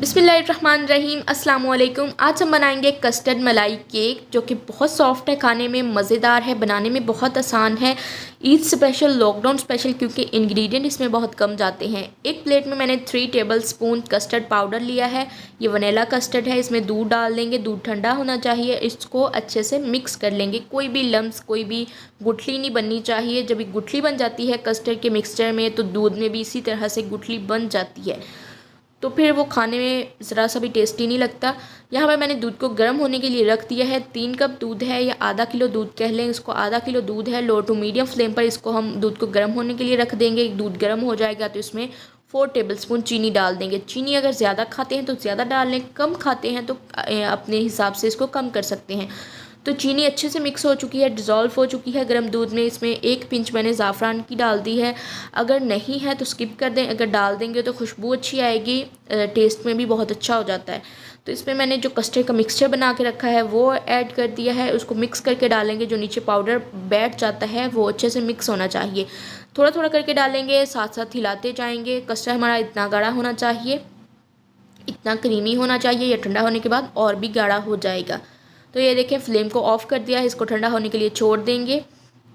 बिस्मिल्लाहिर्रहमानिर्रहीम अस्सलाम वालेकुम। आज हम बनाएंगे कस्टर्ड मलाई केक जो कि बहुत सॉफ्ट है, खाने में मज़ेदार है, बनाने में बहुत आसान है। ईद स्पेशल, लॉकडाउन स्पेशल, क्योंकि इंग्रेडिएंट इसमें बहुत कम जाते हैं। एक प्लेट में मैंने 3 टेबलस्पून कस्टर्ड पाउडर लिया है। ये वनीला कस्टर्ड है। इसमें दूध डाल देंगे, दूध ठंडा होना चाहिए। इसको अच्छे से मिक्स कर लेंगे। कोई भी लम्स, कोई भी गुठली नहीं बननी चाहिए। जब ये गुठली बन जाती है कस्टर्ड के मिक्सचर में, तो दूध में भी इसी तरह से गुठली बन जाती है, तो फिर वो खाने में ज़रा सा भी टेस्टी नहीं लगता। यहाँ पर मैंने दूध को गर्म होने के लिए रख दिया है। 3 कप दूध है या आधा किलो दूध कह लें इसको। आधा किलो दूध है। लो टू मीडियम फ्लेम पर इसको हम दूध को गर्म होने के लिए रख देंगे। दूध गर्म हो जाएगा तो इसमें 4 टेबलस्पून चीनी डाल देंगे। चीनी अगर ज़्यादा खाते हैं तो ज़्यादा डाल लें, कम खाते हैं तो अपने हिसाब से इसको कम कर सकते हैं। तो चीनी अच्छे से मिक्स हो चुकी है, डिज़ोल्व हो चुकी है गर्म दूध में। इसमें 1 पिंच मैंने ज़ाफ़रान की डाल दी है। अगर नहीं है तो स्किप कर दें। अगर डाल देंगे तो खुशबू अच्छी आएगी, टेस्ट में भी बहुत अच्छा हो जाता है। तो इसमें मैंने जो कस्टर्ड का मिक्सचर बना के रखा है वो ऐड कर दिया है। उसको मिक्स करके डालेंगे। जो नीचे पाउडर बैठ जाता है वो अच्छे से मिक्स होना चाहिए। थोड़ा थोड़ा करके डालेंगे, साथ साथ हिलाते जाएंगे। कस्टर्ड हमारा इतना गाढ़ा होना चाहिए, इतना क्रीमी होना चाहिए। या ठंडा होने के बाद और भी गाढ़ा हो जाएगा। तो ये देखें, फ्लेम को ऑफ़ कर दिया है। इसको ठंडा होने के लिए छोड़ देंगे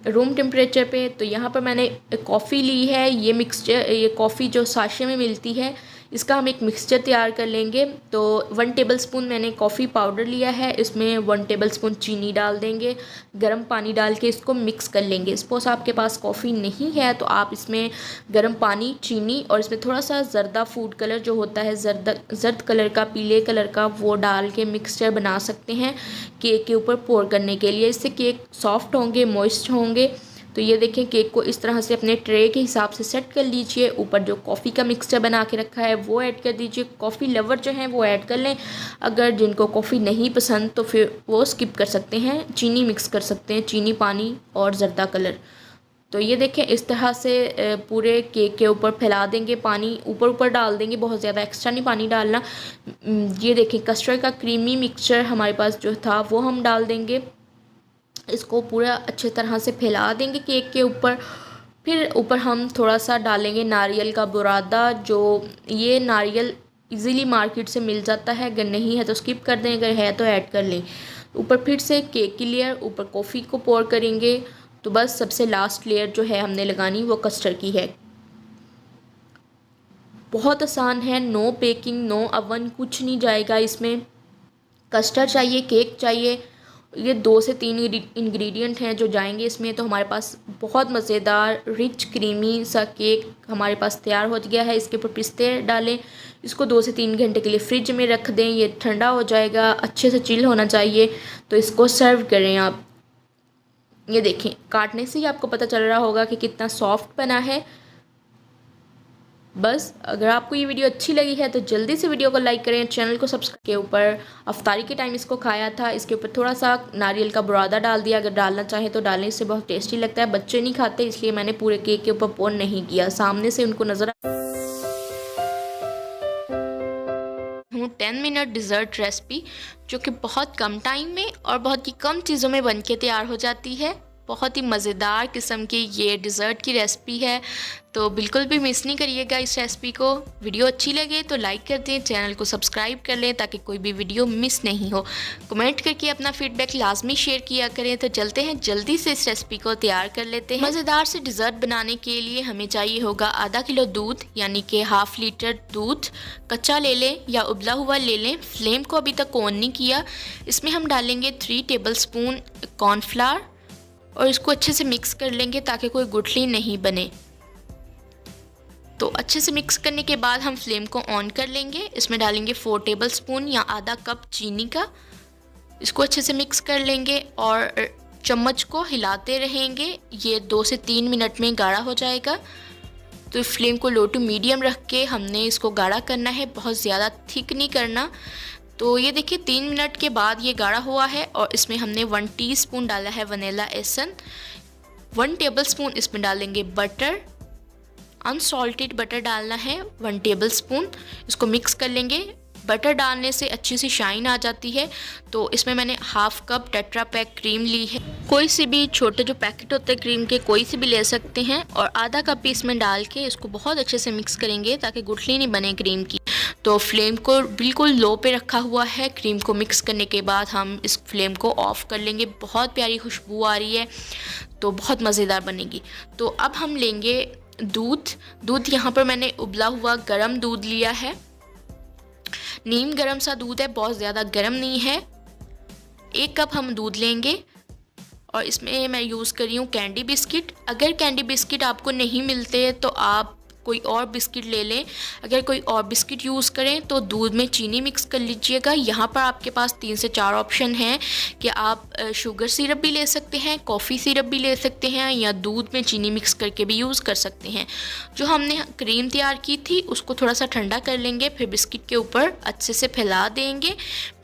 रूम टेम्परेचर पे। तो यहाँ पर मैंने कॉफ़ी ली है। ये मिक्सचर, ये कॉफ़ी जो साशे में मिलती है, इसका हम एक मिक्सचर तैयार कर लेंगे। तो 1 टेबलस्पून मैंने कॉफ़ी पाउडर लिया है। इसमें 1 टेबलस्पून चीनी डाल देंगे। गर्म पानी डाल के इसको मिक्स कर लेंगे। सपोज़ आपके पास कॉफ़ी नहीं है तो आप इसमें गर्म पानी, चीनी और इसमें थोड़ा सा जर्दा फूड कलर जो होता है, जर्द कलर का, पीले कलर का, वो डाल के मिक्सचर बना सकते हैं केक के ऊपर पोर करने के लिए। इससे केक सॉफ्ट होंगे, मॉइस्ट होंगे। तो ये देखें, केक को इस तरह से अपने ट्रे के हिसाब से सेट कर लीजिए। ऊपर जो कॉफ़ी का मिक्सचर बना के रखा है वो ऐड कर दीजिए। कॉफ़ी लवर जो हैं वो ऐड कर लें। अगर जिनको कॉफ़ी नहीं पसंद तो फिर वो स्किप कर सकते हैं, चीनी मिक्स कर सकते हैं, चीनी, पानी और जर्दा कलर। तो ये देखें, इस तरह से पूरे केक के ऊपर फैला देंगे। पानी ऊपर ऊपर डाल देंगे, बहुत ज़्यादा एक्स्ट्रा नहीं पानी डालना। ये देखें, कस्टर्ड का क्रीमी मिक्सचर हमारे पास जो था वो हम डाल देंगे। इसको पूरा अच्छे तरह से फैला देंगे केक के ऊपर। फिर ऊपर हम थोड़ा सा डालेंगे नारियल का बुरादा। जो ये नारियल इजीली मार्केट से मिल जाता है, अगर नहीं है तो स्किप कर दें, अगर है तो ऐड कर लें। ऊपर फिर से केक की लेयर, ऊपर कॉफ़ी को पोर करेंगे। तो बस सबसे लास्ट लेयर जो है हमने लगानी वो कस्टर्ड की है। बहुत आसान है, नो बेकिंग, नो अवन, कुछ नहीं जाएगा इसमें। कस्टर्ड चाहिए, केक चाहिए, ये 2 से 3 इंग्रेडिएंट हैं जो जाएंगे इसमें। तो हमारे पास बहुत मज़ेदार, रिच, क्रीमी सा केक हमारे पास तैयार हो गया है। इसके ऊपर पिस्ते डालें। इसको 2 से 3 घंटे के लिए फ्रिज में रख दें। ये ठंडा हो जाएगा, अच्छे से चिल होना चाहिए। तो इसको सर्व करें आप। ये देखें, काटने से ही आपको पता चल रहा होगा कि कितना सॉफ्ट बना है। बस, अगर आपको ये वीडियो अच्छी लगी है तो जल्दी से वीडियो को लाइक करें, चैनल को सब्सक्राइब। के ऊपर अफ्तारी के टाइम इसको खाया था। इसके ऊपर थोड़ा सा नारियल का बुरादा डाल दिया। अगर डालना चाहें तो डालें, इससे बहुत टेस्टी लगता है। बच्चे नहीं खाते इसलिए मैंने पूरे केक के ऊपर पोर नहीं किया, सामने से उनको नज़र 10 मिनट डिज़र्ट रेसिपी जो कि बहुत कम टाइम में और बहुत ही कम चीज़ों में बन के तैयार हो जाती है। बहुत ही मज़ेदार किस्म की ये डिज़र्ट की रेसिपी है, तो बिल्कुल भी मिस नहीं करिएगा इस रेसिपी को। वीडियो अच्छी लगे तो लाइक कर दें, चैनल को सब्सक्राइब कर लें ताकि कोई भी वीडियो मिस नहीं हो। कमेंट करके अपना फीडबैक लाजमी शेयर किया करें। तो चलते हैं, जल्दी से इस रेसिपी को तैयार कर लेते हैं। मज़ेदार से डिज़र्ट बनाने के लिए हमें चाहिए होगा आधा किलो दूध, यानी कि ½ लीटर दूध। कच्चा ले लें या उबला हुआ ले लें। फ्लेम को अभी तक ऑन नहीं किया। इसमें हम डालेंगे 3 टेबलस्पून कॉर्नफ्लावर और इसको अच्छे से मिक्स कर लेंगे ताकि कोई गुठली नहीं बने। तो अच्छे से मिक्स करने के बाद हम फ्लेम को ऑन कर लेंगे। इसमें डालेंगे 4 टेबलस्पून या आधा कप चीनी का। इसको अच्छे से मिक्स कर लेंगे और चम्मच को हिलाते रहेंगे। ये 2 से 3 मिनट में गाढ़ा हो जाएगा। तो फ्लेम को लो टू मीडियम रख के हमने इसको गाढ़ा करना है, बहुत ज़्यादा थिक नहीं करना। तो ये देखिए, 3 मिनट के बाद ये गाढ़ा हुआ है और इसमें हमने 1 टीस्पून डाला है वनीला एसन। 1 टेबलस्पून इसमें डालेंगे बटर, अनसॉल्टेड बटर डालना है 1 टेबलस्पून। इसको मिक्स कर लेंगे। बटर डालने से अच्छी सी शाइन आ जाती है। तो इसमें मैंने ½ कप टेट्रा पैक क्रीम ली है। कोई सी भी छोटे जो पैकेट होते हैं क्रीम के, कोई सी भी ले सकते हैं। और आधा कप इसमें डाल के इसको बहुत अच्छे से मिक्स करेंगे ताकि गुठली नहीं बने क्रीम की। तो फ्लेम को बिल्कुल लो पे रखा हुआ है। क्रीम को मिक्स करने के बाद हम इस फ्लेम को ऑफ़ कर लेंगे। बहुत प्यारी खुशबू आ रही है, तो बहुत मज़ेदार बनेगी। तो अब हम लेंगे दूध यहाँ पर मैंने उबला हुआ गर्म दूध लिया है। नीम गर्म सा दूध है, बहुत ज़्यादा गर्म नहीं है। 1 कप हम दूध लेंगे और इसमें मैं यूज़ कर रही हूँ कैंडी बिस्किट। अगर कैंडी बिस्किट आपको नहीं मिलते तो आप कोई और बिस्किट ले लें। अगर कोई और बिस्किट यूज़ करें तो दूध में चीनी मिक्स कर लीजिएगा। यहाँ पर आपके पास 3 से 4 ऑप्शन हैं कि आप शुगर सिरप भी ले सकते हैं, कॉफ़ी सिरप भी ले सकते हैं, या दूध में चीनी मिक्स करके भी यूज़ कर सकते हैं। जो हमने क्रीम तैयार की थी उसको थोड़ा सा ठंडा कर लेंगे, फिर बिस्किट के ऊपर अच्छे से फैला देंगे,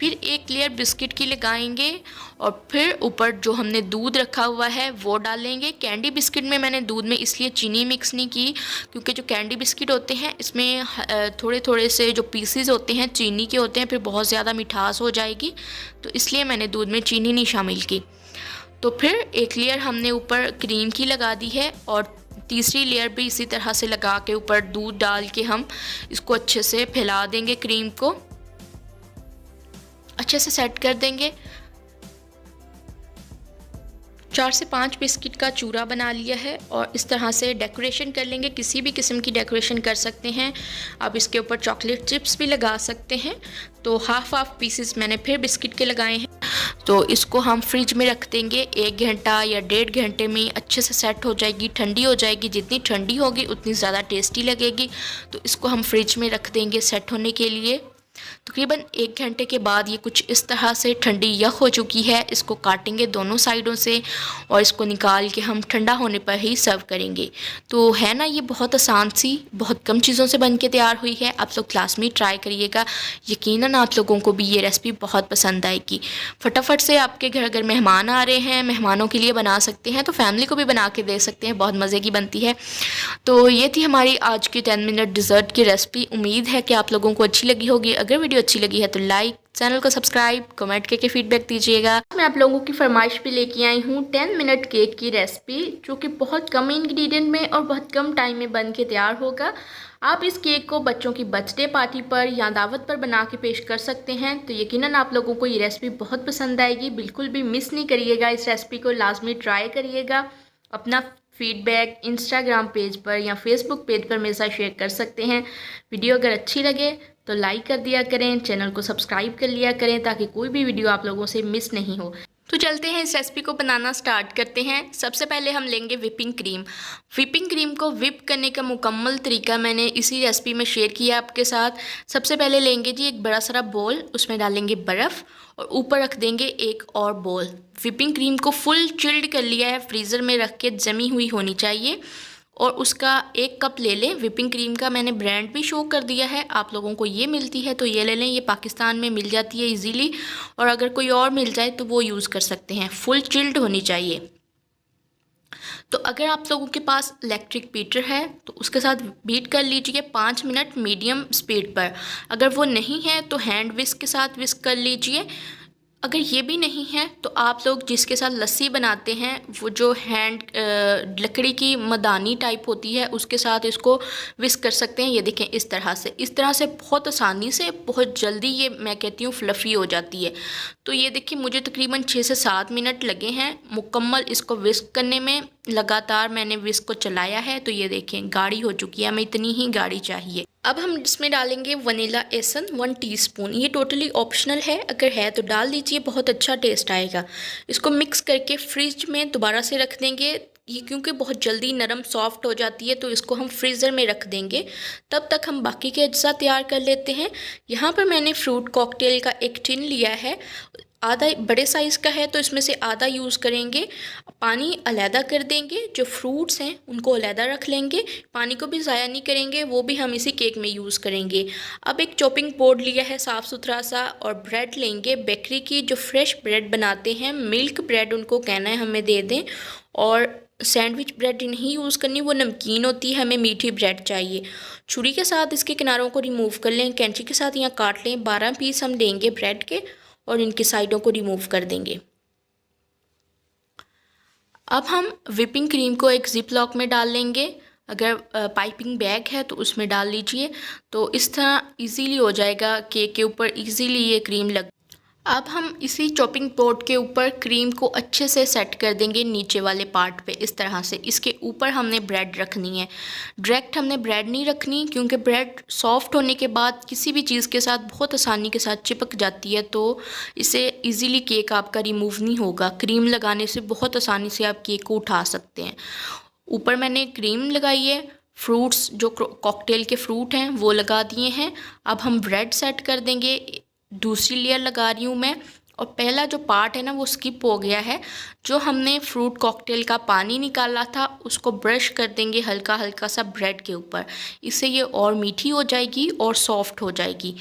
फिर एक लेयर बिस्किट की लगाएंगे और फिर ऊपर जो हमने दूध रखा हुआ है वो डालेंगे। कैंडी बिस्किट में मैंने दूध में इसलिए चीनी मिक्स नहीं की क्योंकि जो कैंडी बिस्किट होते हैं इसमें थोड़े थोड़े से जो पीसेस होते हैं चीनी के होते हैं, फिर बहुत ज़्यादा मिठास हो जाएगी, तो इसलिए मैंने दूध में चीनी नहीं शामिल की। तो फिर एक लेयर हमने ऊपर क्रीम की लगा दी है और तीसरी लेयर भी इसी तरह से लगा के ऊपर दूध डाल के हम इसको अच्छे से फैला देंगे। क्रीम को अच्छे से सेट कर देंगे। 4 से 5 बिस्किट का चूरा बना लिया है और इस तरह से डेकोरेशन कर लेंगे। किसी भी किस्म की डेकोरेशन कर सकते हैं आप, इसके ऊपर चॉकलेट चिप्स भी लगा सकते हैं। तो हाफ पीसेस मैंने फिर बिस्किट के लगाए हैं। तो इसको हम फ्रिज में रख देंगे 1 घंटा या 1.5 घंटे में अच्छे से सेट हो जाएगी, ठंडी हो जाएगी। जितनी ठंडी होगी उतनी ज़्यादा टेस्टी लगेगी। तो इसको हम फ्रिज में रख देंगे सेट होने के लिए। तकरीबन 1 घंटे के बाद ये कुछ इस तरह से ठंडी यख हो चुकी है। इसको काटेंगे दोनों साइडों से और इसको निकाल के हम ठंडा होने पर ही सर्व करेंगे। तो है ना, ये बहुत आसान सी, बहुत कम चीज़ों से बन के तैयार हुई है। आप लोग क्लास में ट्राई करिएगा, यकीनन आप लोगों को भी ये रेसिपी बहुत पसंद आएगी। फटाफट से आपके घर अगर मेहमान आ रहे हैं, मेहमानों के लिए बना सकते हैं, तो फैमिली को भी बना के दे सकते हैं, बहुत मज़े की बनती है। तो ये थी हमारी आज की 10 मिनट डिज़र्ट की रेसिपी। उम्मीद है कि आप लोगों को अच्छी लगी होगी। अगर वीडियो अच्छी लगी है तो लाइक, चैनल को सब्सक्राइब, कमेंट करके फीडबैक दीजिएगा। मैं आप लोगों की फरमाइश भी लेके आई हूँ 10 मिनट केक की रेसिपी, जो कि बहुत कम इंग्रेडिएंट में और बहुत कम टाइम में बन के तैयार होगा। आप इस केक को बच्चों की बर्थडे पार्टी पर या दावत पर बना के पेश कर सकते हैं। तो यकीनन आप लोगों को ये रेसिपी बहुत पसंद आएगी। बिल्कुल भी मिस नहीं करिएगा, इस रेसिपी को लाजमी ट्राई करिएगा। अपना फीडबैक इंस्टाग्राम पेज पर या फेसबुक पेज पर मेरे साथ शेयर कर सकते हैं। वीडियो अगर अच्छी लगे तो लाइक कर दिया करें, चैनल को सब्सक्राइब कर लिया करें ताकि कोई भी वीडियो आप लोगों से मिस नहीं हो। तो चलते हैं, इस रेसिपी को बनाना स्टार्ट करते हैं। सबसे पहले हम लेंगे विपिंग क्रीम। विपिंग क्रीम को विप करने का मुकम्मल तरीका मैंने इसी रेसिपी में शेयर किया आपके साथ। सबसे पहले लेंगे जी एक बड़ा सारा बोल, उसमें डालेंगे बर्फ़ और ऊपर रख देंगे एक और बोल। विपिंग क्रीम को फुल चिल्ड कर लिया है, फ्रीज़र में रख के जमी हुई होनी चाहिए। और उसका 1 कप ले लें। विपिंग क्रीम का मैंने ब्रांड भी शो कर दिया है, आप लोगों को ये मिलती है तो ये ले लें। ये पाकिस्तान में मिल जाती है इजीली, और अगर कोई और मिल जाए तो वो यूज़ कर सकते हैं। फुल चिल्ड होनी चाहिए। तो अगर आप लोगों के पास इलेक्ट्रिक बीटर है तो उसके साथ बीट कर लीजिए 5 मिनट मीडियम स्पीड पर। अगर वो नहीं है तो हैंड विस्क के साथ विस्क कर लीजिए। अगर ये भी नहीं है तो आप लोग जिसके साथ लस्सी बनाते हैं, वो जो लकड़ी की मदानी टाइप होती है, उसके साथ इसको विस्क कर सकते हैं। ये देखें, इस तरह से बहुत आसानी से, बहुत जल्दी ये मैं कहती हूँ फ्लफ़ी हो जाती है। तो ये देखिए, मुझे तकरीबन 6 से 7 मिनट लगे हैं मुकम्मल इसको विस्क करने में। लगातार मैंने विस्क को चलाया है तो ये देखें गाढ़ी हो चुकी है, हमें इतनी ही गाढ़ी चाहिए। अब हम इसमें डालेंगे वनीला एसन 1 टीस्पून। ये टोटली ऑप्शनल है, अगर है तो डाल दीजिए, बहुत अच्छा टेस्ट आएगा। इसको मिक्स करके फ्रिज में दोबारा से रख देंगे। ये क्योंकि बहुत जल्दी नरम सॉफ्ट हो जाती है तो इसको हम फ्रीज़र में रख देंगे। तब तक हम बाकी के अज्जा तैयार कर लेते हैं। यहाँ पर मैंने फ्रूट कॉकटेल का एक टिन लिया है, आधा बड़े साइज़ का है तो इसमें से आधा यूज़ करेंगे। पानी अलहदा कर देंगे, जो फ्रूट्स हैं उनको अलहदा रख लेंगे, पानी को भी ज़ाया नहीं करेंगे, वो भी हम इसी केक में यूज़ करेंगे। अब एक चॉपिंग बोर्ड लिया है साफ़ सुथरा सा, और ब्रेड लेंगे बेकरी की, जो फ्रेश ब्रेड बनाते हैं, मिल्क ब्रेड उनको कहना है, हमें दे दें। और सैंडविच ब्रेड नहीं यूज़ करनी, वो नमकीन होती है, हमें मीठी ब्रेड चाहिए। छुरी के साथ इसके किनारों को रिमूव कर लें, कैंची के साथ यहाँ काट लें। 12 पीस हम देंगे ब्रेड के और इनकी साइडों को रिमूव कर देंगे। अब हम विपिंग क्रीम को एक जिप लॉक में डाल लेंगे। अगर पाइपिंग बैग है तो उसमें डाल लीजिए। तो इस तरह इजीली हो जाएगा, केक के ऊपर इजीली ये क्रीम लग। अब हम इसी चॉपिंग बोर्ड के ऊपर क्रीम को अच्छे से सेट कर देंगे नीचे वाले पार्ट पे इस तरह से। इसके ऊपर हमने ब्रेड रखनी है। डायरेक्ट हमने ब्रेड नहीं रखनी, क्योंकि ब्रेड सॉफ्ट होने के बाद किसी भी चीज़ के साथ बहुत आसानी के साथ चिपक जाती है, तो इसे इजीली केक आपका रिमूव नहीं होगा। क्रीम लगाने से बहुत आसानी से आप केक को उठा सकते हैं। ऊपर मैंने क्रीम लगाई है, फ्रूट्स जो कॉकटेल के फ्रूट हैं वो लगा दिए हैं। अब हम ब्रेड सेट कर देंगे। दूसरी लेयर लगा रही हूँ मैं, और पहला जो पार्ट है ना वो स्किप हो गया है। जो हमने फ्रूट कॉकटेल का पानी निकाला था उसको ब्रश कर देंगे हल्का हल्का सा ब्रेड के ऊपर। इससे ये और मीठी हो जाएगी और सॉफ्ट हो जाएगी।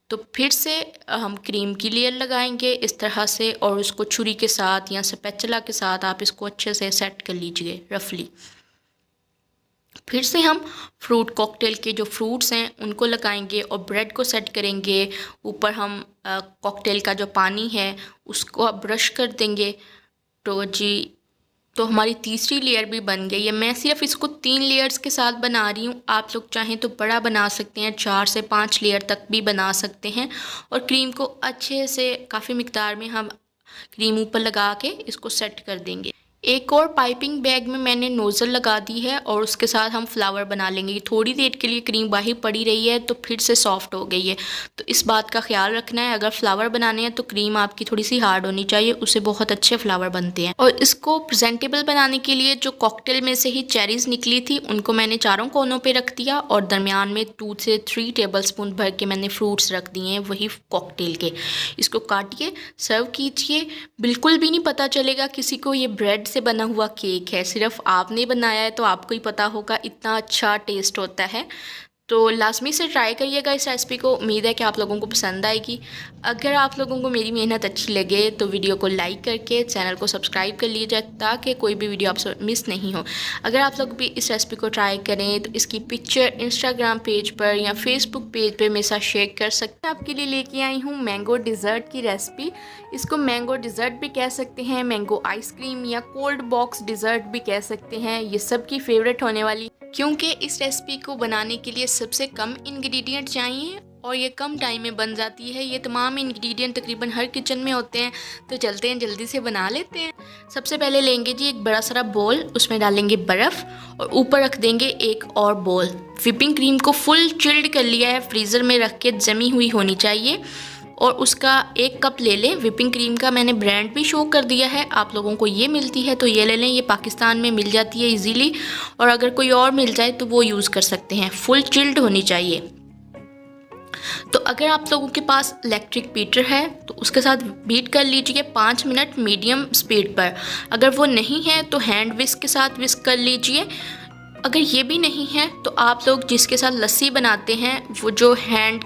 तो फिर से हम क्रीम की लेयर लगाएंगे इस तरह से, और उसको छुरी के साथ या स्पैचुला के साथ आप इसको अच्छे से सेट कर लीजिए रफली। फिर से हम फ्रूट कॉकटेल के जो फ्रूट्स हैं उनको लगाएंगे और ब्रेड को सेट करेंगे। ऊपर हम कॉकटेल का जो पानी है उसको अब ब्रश कर देंगे। तो हमारी तीसरी लेयर भी बन गई है। मैं सिर्फ इसको 3 लेयर्स के साथ बना रही हूँ। आप लोग चाहें तो बड़ा बना सकते हैं, 4 से 5 लेयर तक भी बना सकते हैं। और क्रीम को अच्छे से काफ़ी मिकदार में हम क्रीम ऊपर लगा के इसको सेट कर देंगे। एक और पाइपिंग बैग में मैंने नोज़ल लगा दी है और उसके साथ हम फ्लावर बना लेंगे। थोड़ी देर के लिए क्रीम बाहर पड़ी रही है तो फिर से सॉफ्ट हो गई है, तो इस बात का ख्याल रखना है। अगर फ्लावर बनाने हैं तो क्रीम आपकी थोड़ी सी हार्ड होनी चाहिए, उससे बहुत अच्छे फ्लावर बनते हैं। और इसको प्रेजेंटेबल बनाने के लिए जो कॉकटेल में से ही चेरीज़ निकली थी उनको मैंने चारों कोनों पर रख दिया, और दरमियान में 2 से 3 टेबलस्पून भर के मैंने फ्रूट्स रख दिए हैं वही कॉकटेल के। इसको काटिए, सर्व कीजिए। बिल्कुल भी नहीं पता चलेगा किसी को ये ब्रेड से बना हुआ केक है। सिर्फ आपने बनाया है तो आपको ही पता होगा, इतना अच्छा टेस्ट होता है। तो लाजमी से ट्राई करिएगा इस रेसिपी को। उम्मीद है कि आप लोगों को पसंद आएगी। अगर आप लोगों को मेरी मेहनत अच्छी लगे तो वीडियो को लाइक करके चैनल को सब्सक्राइब कर लीजिए, ताकि कोई भी वीडियो आपसे मिस नहीं हो। अगर आप लोग भी इस रेसिपी को ट्राई करें तो इसकी पिक्चर इंस्टाग्राम पेज पर या फेसबुक पेज पर मेरे साथ शेयर कर सकते हैं। आपके लिए लेके आई हूँ मैंगो डिज़र्ट की रेसिपी। इसको मैंगो डिज़र्ट भी कह सकते हैं, मैंगो आइसक्रीम या कोल्ड बॉक्स डिज़र्ट भी कह सकते हैं। ये सबकी फेवरेट होने वाली, क्योंकि इस रेसिपी को बनाने के लिए सबसे कम इंग्रेडिएंट चाहिए और ये कम टाइम में बन जाती है। ये तमाम इंग्रेडिएंट तकरीबन हर किचन में होते हैं, तो चलते हैं जल्दी से बना लेते हैं। सबसे पहले लेंगे जी एक बड़ा सारा बोल, उसमें डालेंगे बर्फ़ और ऊपर रख देंगे एक और बोल। व्हिपिंग क्रीम को फुल चिल्ड कर लिया है, फ्रीज़र में रख के जमी हुई होनी चाहिए। और उसका 1 कप ले लें। व्हिपिंग क्रीम का मैंने ब्रांड भी शो कर दिया है, आप लोगों को ये मिलती है तो ये ले लें। ये पाकिस्तान में मिल जाती है इजीली, और अगर कोई और मिल जाए तो वो यूज़ कर सकते हैं। फुल चिल्ड होनी चाहिए। तो अगर आप लोगों के पास इलेक्ट्रिक बीटर है तो उसके साथ बीट कर लीजिए 5 मिनट मीडियम स्पीड पर। अगर वो नहीं है तो हैंड विस्क के साथ विस्क कर लीजिए। अगर ये भी नहीं है तो आप लोग जिसके साथ लस्सी बनाते हैं, वो जो हैंड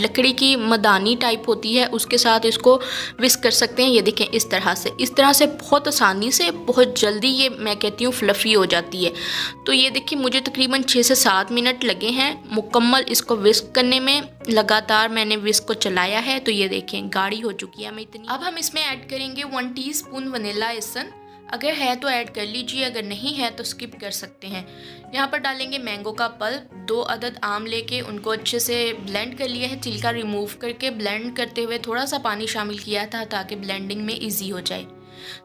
लकड़ी की मदानी टाइप होती है, उसके साथ इसको विस्क कर सकते हैं। ये देखें इस तरह से बहुत आसानी से, बहुत जल्दी ये मैं कहती हूँ फ्लफ़ी हो जाती है। तो ये देखिए मुझे तकरीबन 6 से 7 मिनट लगे हैं मुकम्मल इसको विस्क करने में। लगातार मैंने विस्क को चलाया है, तो ये देखें गाढ़ी हो चुकी है हमें इतनी। अब हम इसमें ऐड करेंगे 1 टीस्पून वनीला एसन। अगर है तो ऐड कर लीजिए, अगर नहीं है तो स्किप कर सकते हैं। यहाँ पर डालेंगे मैंगो का पल्प। 2 अदद आम लेके उनको अच्छे से ब्लेंड कर लिया है, छिलका रिमूव करके। ब्लेंड करते हुए थोड़ा सा पानी शामिल किया था ताकि ब्लेंडिंग में इजी हो जाए।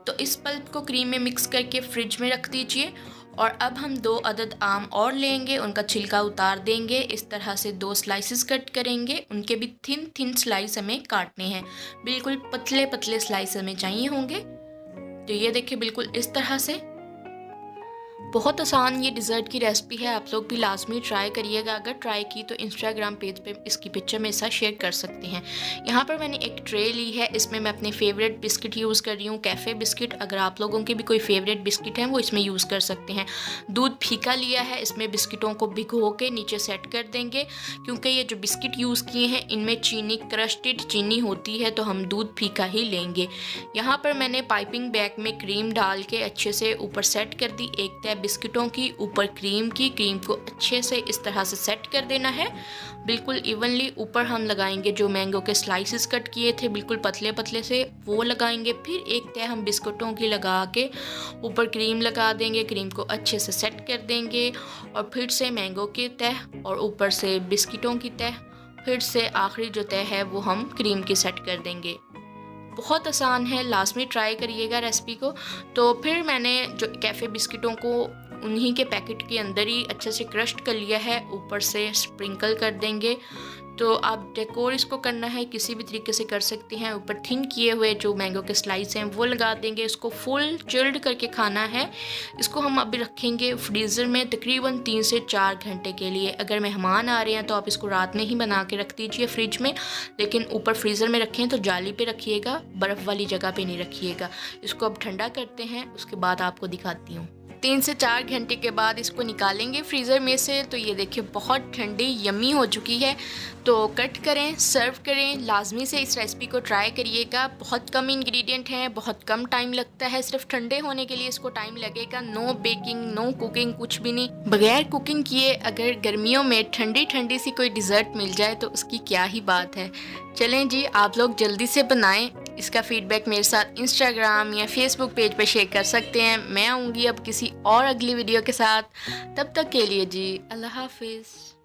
तो इस पल्प को क्रीम में मिक्स करके फ्रिज में रख दीजिए। और अब हम 2 अदद आम और लेंगे, उनका छिलका उतार देंगे। इस तरह से 2 स्लाइसेस कट करेंगे, उनके भी थिन स्लाइस हमें काटने हैं। बिल्कुल पतले पतले स्लाइस हमें चाहिए होंगे। तो ये देखिए बिल्कुल इस तरह से। बहुत आसान ये डिज़र्ट की रेसिपी है, आप लोग भी लाजमी ट्राई करिएगा। अगर ट्राई की तो इंस्टाग्राम पेज पे इसकी पिक्चर मेरे साथ शेयर कर सकते हैं। यहाँ पर मैंने एक ट्रे ली है, इसमें मैं अपने फेवरेट बिस्किट यूज़ कर रही हूँ, कैफ़े बिस्किट। अगर आप लोगों के भी कोई फेवरेट बिस्किट हैं वो इसमें यूज़ कर सकते हैं। दूध फीका लिया है, इसमें बिस्किटों को भिगो के नीचे सेट कर देंगे, क्योंकि ये जो बिस्किट यूज़ किए हैं इनमें चीनी, क्रस्टेड चीनी होती है, तो हम दूध फीका ही लेंगे। यहाँ पर मैंने पाइपिंग बैग में क्रीम डाल के अच्छे से ऊपर सेट कर दी। एक है बिस्किटों की, ऊपर क्रीम की। क्रीम को अच्छे से इस तरह से सेट कर देना है, बिल्कुल इवनली। ऊपर हम लगाएंगे जो मैंगो के स्लाइसेस कट किए थे बिल्कुल पतले पतले से, वो लगाएंगे। फिर एक तह हम बिस्कुटों की लगा के ऊपर क्रीम लगा देंगे, क्रीम को अच्छे से सेट कर देंगे। और फिर से मैंगो की तह और ऊपर से बिस्किटों की तह, फिर से आखिरी जो तह है वो हम क्रीम की सेट कर देंगे। बहुत आसान है, लास्ट में ट्राई करिएगा रेसिपी को। तो फिर मैंने जो कैफ़े बिस्किटों को उन्हीं के पैकेट के अंदर ही अच्छे से क्रश्ड कर लिया है, ऊपर से स्प्रिंकल कर देंगे। तो आप डेकोर इसको करना है किसी भी तरीके से कर सकते हैं। ऊपर थिन किए हुए जो मैंगो के स्लाइस हैं वो लगा देंगे। इसको फुल चिल्ड करके खाना है। इसको हम अभी रखेंगे फ्रीज़र में तकरीबन 3 से 4 घंटे के लिए। अगर मेहमान आ रहे हैं तो आप इसको रात में ही बना के रख दीजिए फ्रिज में, लेकिन ऊपर फ्रीज़र में रखें तो जाली पे रखिएगा, बर्फ़ वाली जगह पे नहीं रखिएगा। इसको अब ठंडा करते हैं, उसके बाद आपको दिखाती हूँ। 3 से 4 घंटे के बाद इसको निकालेंगे फ्रीज़र में से। तो ये देखिए बहुत ठंडी यम्मी हो चुकी है। तो कट करें, सर्व करें। लाजमी से इस रेसिपी को ट्राई करिएगा। बहुत कम इंग्रेडिएंट हैं, बहुत कम टाइम लगता है, सिर्फ ठंडे होने के लिए इसको टाइम लगेगा। नो बेकिंग, नो कुकिंग, कुछ भी नहीं। बगैर कुकिंग किए अगर गर्मियों में ठंडी ठंडी सी कोई डिज़र्ट मिल जाए तो उसकी क्या ही बात है। चलें जी, आप लोग जल्दी से बनाएं। इसका फीडबैक मेरे साथ इंस्टाग्राम या फेसबुक पेज पर शेयर कर सकते हैं। मैं आऊँगी अब किसी और अगली वीडियो के साथ। तब तक के लिए जी अल्लाह हाफिज़।